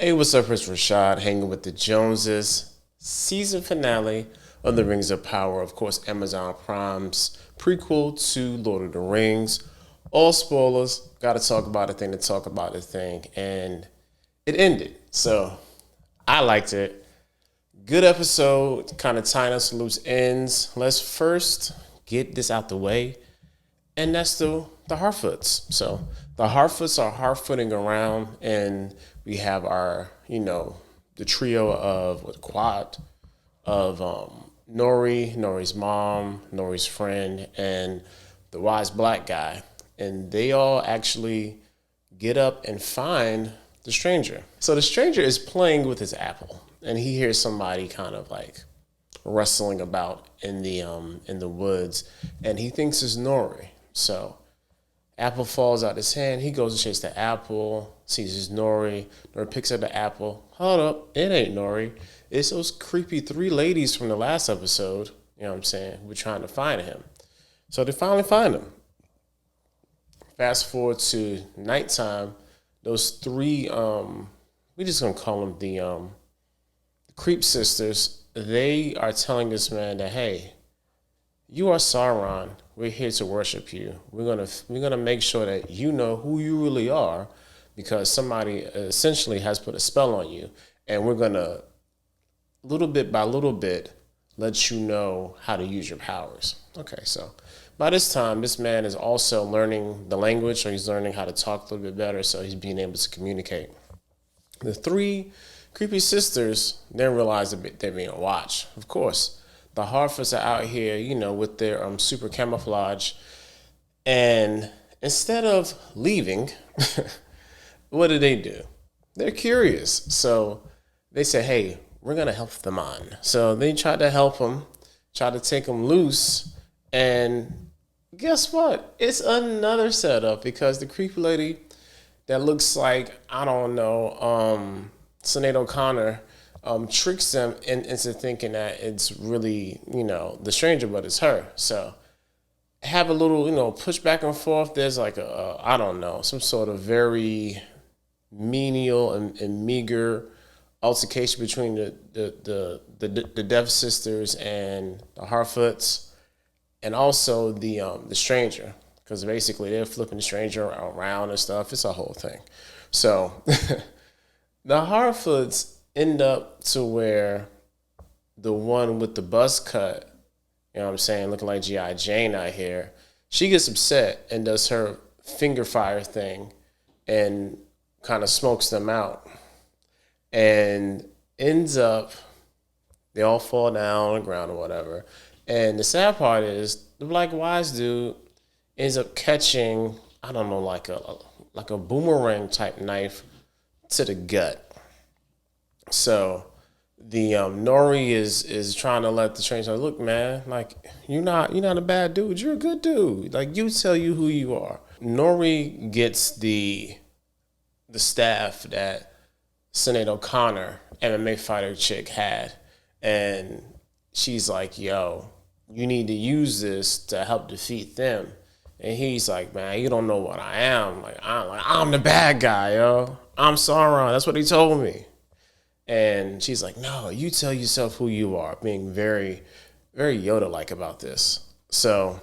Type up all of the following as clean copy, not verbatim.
Hey, what's up? It's Rashad hanging with the Joneses. Season finale of The Rings of Power. Of course, Amazon Prime's prequel to Lord of the Rings. All spoilers. Got to talk about a thing to talk about a thing. And it ended. So I liked it. Good episode. Kind of tying us to loose ends. Let's first get this out the way. And that's the Harfoots. So the Harfoots are Harfooting around, and we have our, the trio of what quad of Nori's mom, Nori's friend, and the wise black guy, and they all actually get up and find the stranger. So the stranger is playing with his apple, and he hears somebody kind of like rustling about in the woods, and he thinks it's Nori. So apple falls out his hand. He goes to chase the apple, sees his Nori. Nori picks up the apple. Hold up, it ain't Nori. It's those creepy three ladies from the last episode, you know what I'm saying, who were trying to find him. So they finally find him. Fast forward to nighttime. Those three, we just gonna call them the creep sisters. They are telling this man that, hey, you are Sauron. We're here to worship you. We're gonna make sure that you know who you really are, because somebody essentially has put a spell on you, and we're gonna little bit by little bit let you know how to use your powers. Okay, so by this time, this man is also learning the language, or he's learning how to talk a little bit better, so he's being able to communicate. The three creepy sisters then realize that they're being watched. Of course, the Harfoots are out here, with their super camouflage. And instead of leaving, what do? They're curious. So they say, hey, we're going to help them on. So they tried to help them, try to take them loose. And guess what? It's another setup, because the creepy lady that looks like, I don't know, Sinead O'Connor, tricks them into thinking that it's really, the stranger, but it's her. So have a little, push back and forth. There's like I don't know, some sort of very menial and meager altercation between the Deaf sisters and the Harfoots, and also the stranger, because basically they're flipping the stranger around and stuff. It's a whole thing. So the Harfoots end up to where the one with the buzz cut, looking like G.I. Jane out here, she gets upset and does her finger fire thing and kind of smokes them out, and ends up, they all fall down on the ground or whatever. And the sad part is the black wise dude ends up catching, I don't know, like a boomerang type knife to the gut. So the Nori is trying to let the stranger know, look, man, like you're not a bad dude. You're a good dude. Like, you tell you who you are. Nori gets the staff that Sinead O'Connor, MMA fighter chick, had, and she's like, yo, you need to use this to help defeat them. And he's like, man, you don't know what I am. I'm the bad guy, yo. I'm Sauron. That's what he told me. And she's like, no, you tell yourself who you are, being very, very Yoda-like about this. So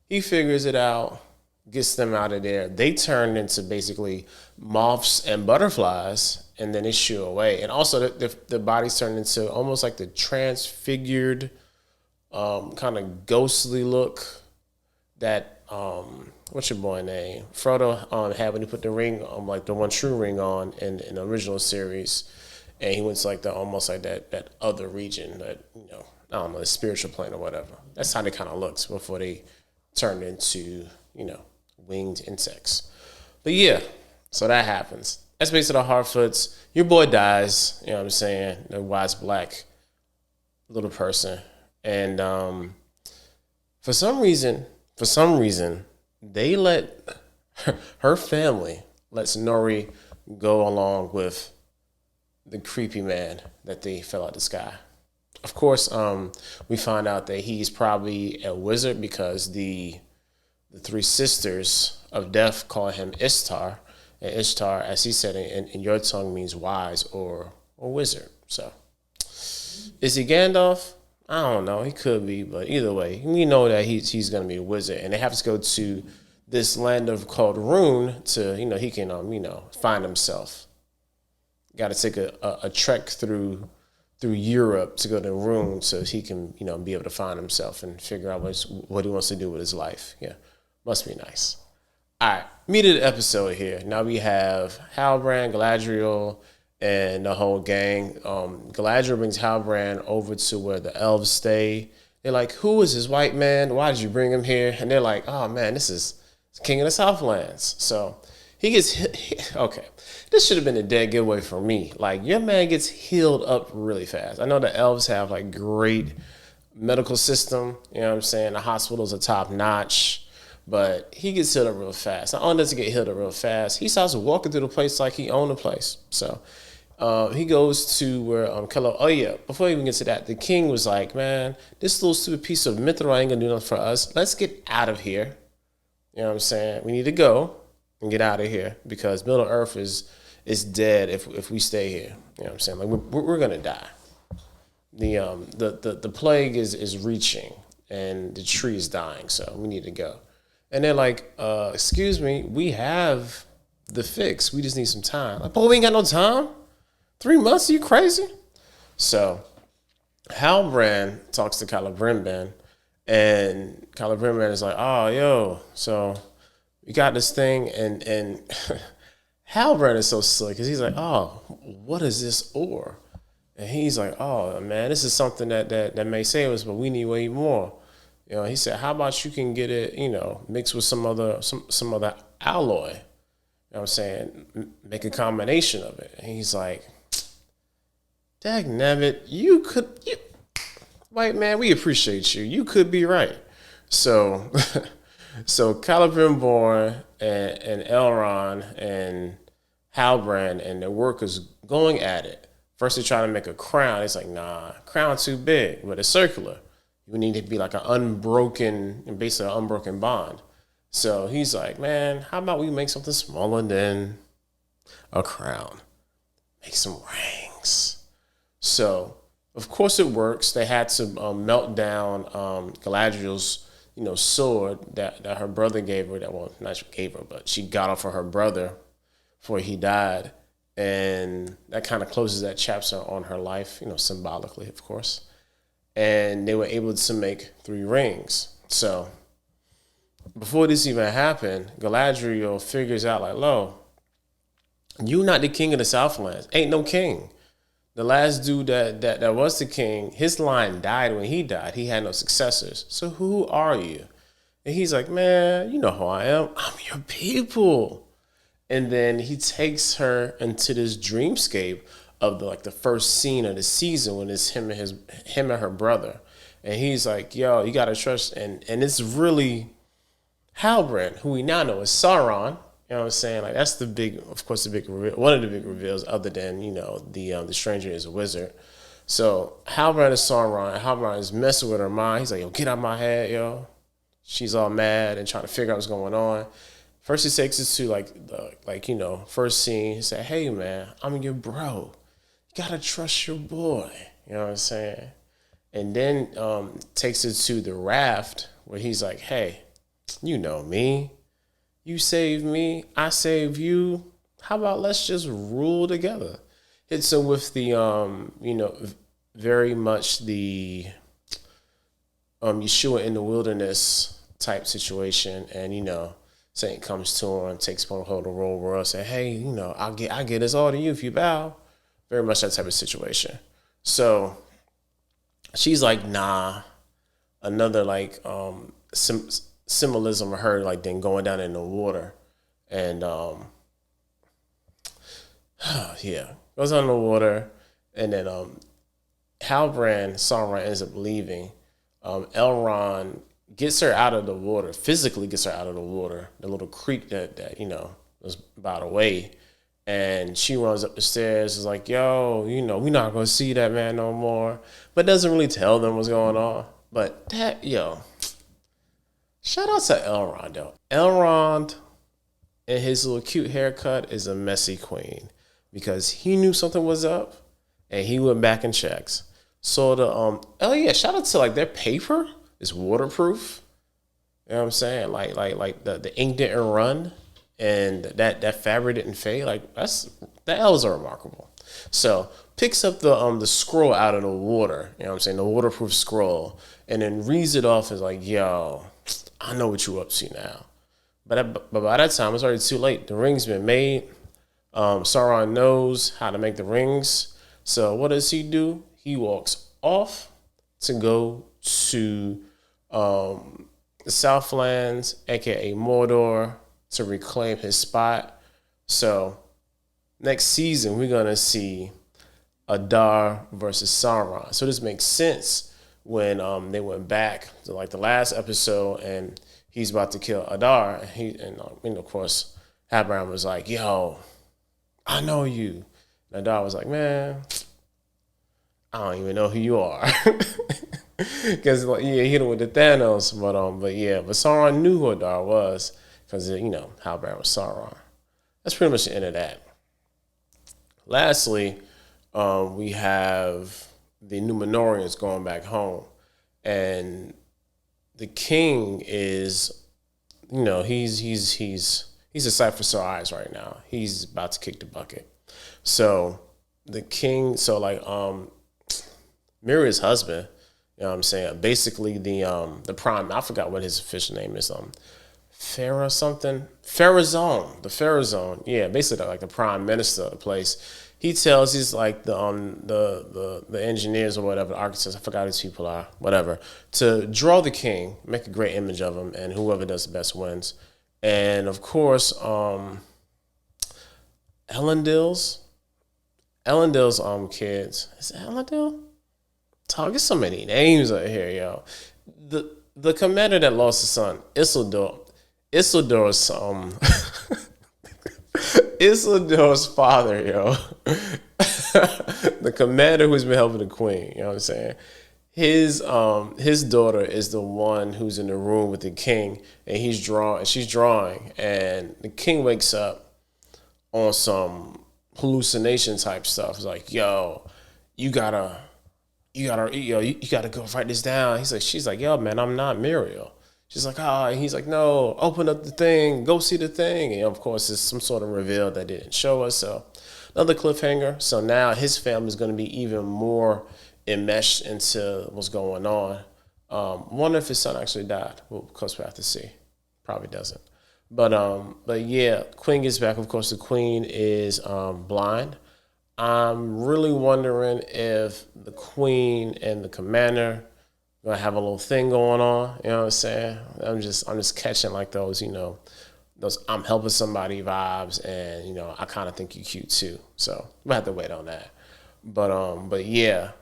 he figures it out, gets them out of there. They turn into basically moths and butterflies, and then they shoo away. And also the bodies turn into almost like the transfigured, kind of ghostly look that, what's your boy name? Frodo had when he put the ring on, like the one true ring on in the original series. And he went to like almost like that other region that, I don't know, the spiritual plane or whatever. That's how they kind of looked before they turned into, winged insects. But yeah, so that happens. That's basically the Harfoots. Your boy dies, you know what I'm saying? The wise black little person. And for some reason, they let her family lets Nori go along with the creepy man that they fell out the sky. Of course, we find out that he's probably a wizard, because the three sisters of death call him Istar, And Ishtar, as he said, in your tongue means wise or wizard. So, is he Gandalf? I don't know. He could be, but either way, we know that he's going to be a wizard, and they have to go to this land of called Rune to he can find himself. Got to take a trek through Europe to go to Rune so he can be able to find himself and figure out what he wants to do with his life. Yeah, must be nice. All right, meat of the episode here. Now we have Halbrand, Galadriel, and the whole gang. Galadriel brings Halbrand over to where the elves stay. They're like, who is this white man? Why did you bring him here? And they're like, oh man, this is King of the Southlands. So he gets hit. Okay, this should have been a dead giveaway for me. Like, your man gets healed up really fast. I know the elves have like great medical system. You know what I'm saying? The hospitals are top notch. But he gets healed up real fast. Not only does he get healed up real fast, he starts walking through the place like he owned the place. So he goes to where oh yeah, before we even get to that, the king was like, man, this little stupid piece of mithril ain't gonna do nothing for us. Let's get out of here. You know what I'm saying? We need to go and get out of here because Middle Earth is dead if we stay here. You know what I'm saying? Like we're gonna die. The plague is reaching and the tree is dying, so we need to go. And they're like, excuse me, we have the fix. We just need some time. Like, but we ain't got no time. 3 months? Are you crazy? So Halbrand talks to Celebrimbor, and Celebrimbor is like, oh, yo, so we got this thing. And Halbrand is so slick because he's like, oh, what is this ore? And he's like, oh, man, this is something that may save us, but we need way more. He said, how about you can get it, mixed with some other alloy. You know what I'm saying? Make a combination of it. And he's like, dagnabbit, white man, we appreciate you. You could be right. So Celebrimbor and Elrond and Halbrand and their workers going at it. First they try to make a crown. It's like, nah, crown too big, but it's circular. You need to be like basically an unbroken bond. So he's like, man, how about we make something smaller than a crown? Make some rings. So, of course it works. They had to melt down Galadriel's, sword that her brother gave her. Not she gave her, but she got off of her brother before he died. And that kind of closes that chapter on her life, symbolically, of course. And they were able to make 3 rings. So before this even happened, Galadriel figures out like, lo, you not the king of the Southlands. Ain't no king. The last dude that was the king, his line died when he died. He had no successors. So who are you? And he's like, man, you know who I am. I'm your people. And then he takes her into this dreamscape of the first scene of the season when it's him and her brother. And he's like, yo, you gotta trust, and it's really Halbrand, who we now know is Sauron. You know what I'm saying? Like, that's the big reveal, one of the big reveals, other than, the stranger is a wizard. So Halbrand is Sauron, and Halbrand is messing with her mind. He's like, yo, get out of my head, yo. She's all mad and trying to figure out what's going on. First he takes us to first scene. He said, hey man, I'm your bro. You gotta trust your boy. You know what I'm saying? And then takes it to the raft where he's like, hey, you know me. You save me, I save you. How about let's just rule together? Hits him with the, very much the Yeshua in the wilderness type situation. And, Saint comes to him, takes hold of the roll world, say, hey, I'll get this all to you if you bow. Very much that type of situation. So she's like, nah. Another symbolism of her then going down in the water. And yeah, goes down in the water. And then Halbrand, Sauron ends up leaving. Elrond gets her out of the water, physically gets her out of the water, the little creek that was about away. And she runs up the stairs, is like, yo, we're not going to see that man no more. But doesn't really tell them what's going on. But shout out to Elrond, though. Elrond and his little cute haircut is a messy queen because he knew something was up and he went back and checks. So the oh yeah, shout out to like their paper is waterproof. You know what I'm saying? Like the ink didn't run and that fabric didn't fade. Like that elves are remarkable. So picks up the scroll out of the water, you know what I'm saying, the waterproof scroll, and then reads it off as like, yo, I know what you up to now. But by that time, it's already too late. The ring's been made. Sauron knows how to make the rings. So what does he do? He walks off to go to the Southlands, aka Mordor, to reclaim his spot. So next season, we're going to see Adar versus Sauron. So this makes sense when they went back to like the last episode and he's about to kill Adar. And of course, Halbrand was like, yo, I know you. And Adar was like, man, I don't even know who you are. Because like, yeah, he hit him with the Thanos. But Sauron knew who Adar was because, Halbrand was Sauron. That's pretty much the end of that. Lastly, we have the Numenorians going back home, and the king is, he's a sight for sore eyes right now. He's about to kick the bucket. So the king, Miria's husband, you know what I'm saying? Basically the prime, I forgot what his official name is. Pharaoh something? Pharazôn. The Pharazôn. Yeah, basically like the prime minister of the place. He tells he's like the engineers or whatever, the architects, I forgot who these people are, whatever, to draw the king, make a great image of him, and whoever does the best wins. And of course, Elendil's kids. Is it Elendil? Talk, there's so many names out here, yo. The commander that lost his son, Isildur's Isildur's father, yo. The commander who's been helping the queen, you know what I'm saying? His daughter is the one who's in the room with the king, and she's drawing, and the king wakes up on some hallucination type stuff. It's like, yo, you gotta go write this down. She's like, yo, man, I'm not Muriel. She's like, and he's like, no, open up the thing, go see the thing. And of course, it's some sort of reveal that didn't show us. So another cliffhanger. So now his family is going to be even more enmeshed into what's going on. Wonder if his son actually died. Well, of course, we have to see. Probably doesn't. But yeah, Queen gets back. Of course, the queen is blind. I'm really wondering if the queen and the commander gonna have a little thing going on, you know what I'm saying? I'm just catching like those I'm helping somebody vibes, and I kind of think you're cute too. So we'll have to wait on that. But yeah,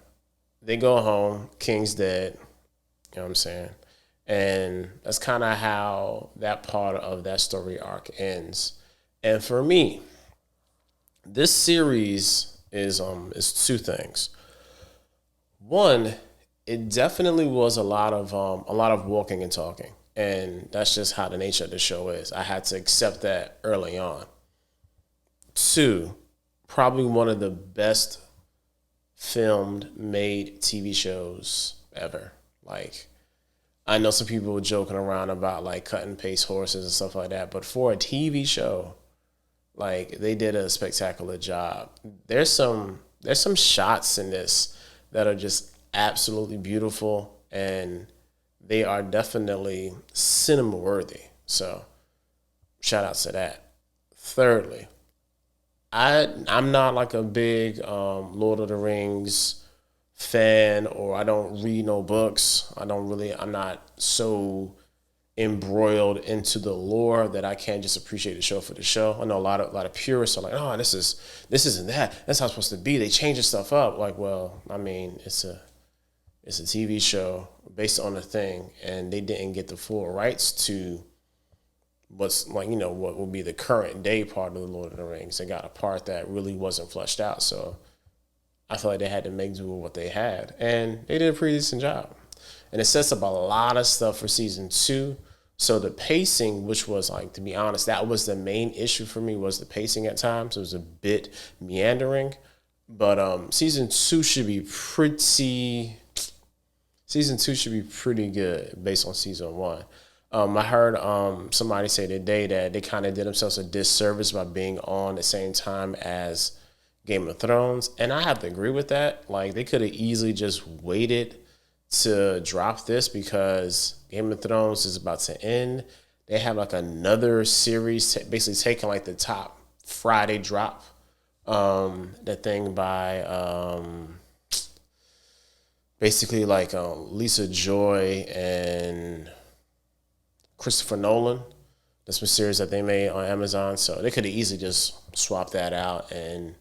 they go home. King's dead. You know what I'm saying? And that's kind of how that part of that story arc ends. And for me, this series is two things. One, it definitely was a lot of walking and talking, and that's just how the nature of the show is. I had to accept that early on. Two, probably one of the best filmed, made TV shows ever. Like, I know some people were joking around about like cut and paste horses and stuff like that, but for a TV show, like, they did a spectacular job. There's some shots in this that are just absolutely beautiful, and they are definitely cinema worthy. So shout out to that. Thirdly, I'm not like a big Lord of the Rings fan, or I don't read no books. I'm not so embroiled into the lore that I can't just appreciate the show for the show. I know a lot of purists are like, oh, this isn't that. That's how it's supposed to be. They changing stuff up. Like, well, I mean, it's a TV show based on a thing, and they didn't get the full rights to what's like, what will be the current day part of the Lord of the Rings. They got a part that really wasn't fleshed out. So I feel like they had to make do with what they had, and they did a pretty decent job. And it sets up a lot of stuff for season 2. So the pacing, which was like, to be honest, that was the main issue for me, was the pacing at times. It was a bit meandering. But season two should be pretty good based on season one. I heard somebody say today that they kind of did themselves a disservice by being on the same time as Game of Thrones, and I have to agree with that. Like, they could have easily just waited to drop this because Game of Thrones is about to end. They have like another series basically taking like the top Friday drop. That thing by basically like Lisa Joy and Christopher Nolan. That's a series that they made on Amazon. So they could have easily just swapped that out and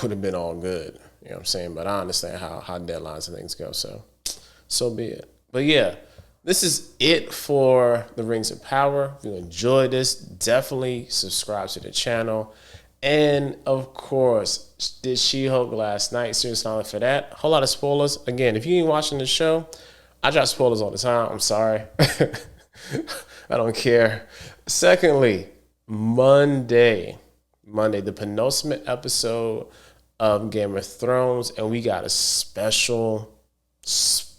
would have been all good. You know what I'm saying? But I understand how deadlines and things go. So be it. But yeah, this is it for the Rings of Power. If you enjoyed this, definitely subscribe to the channel. And of course, did She-Hulk last night? Serious knowledge for that. A whole lot of spoilers. Again, if you ain't watching the show, I drop spoilers all the time. I'm sorry. I don't care. Secondly, Monday, the penultimate episode of Game of Thrones, and we got a special What's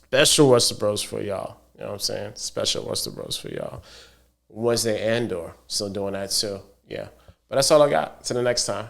the Bros for y'all. You know what I'm saying? Special What's the Bros for y'all. Wednesday Andor, still doing that too. Yeah. But that's all I got. Till the next time.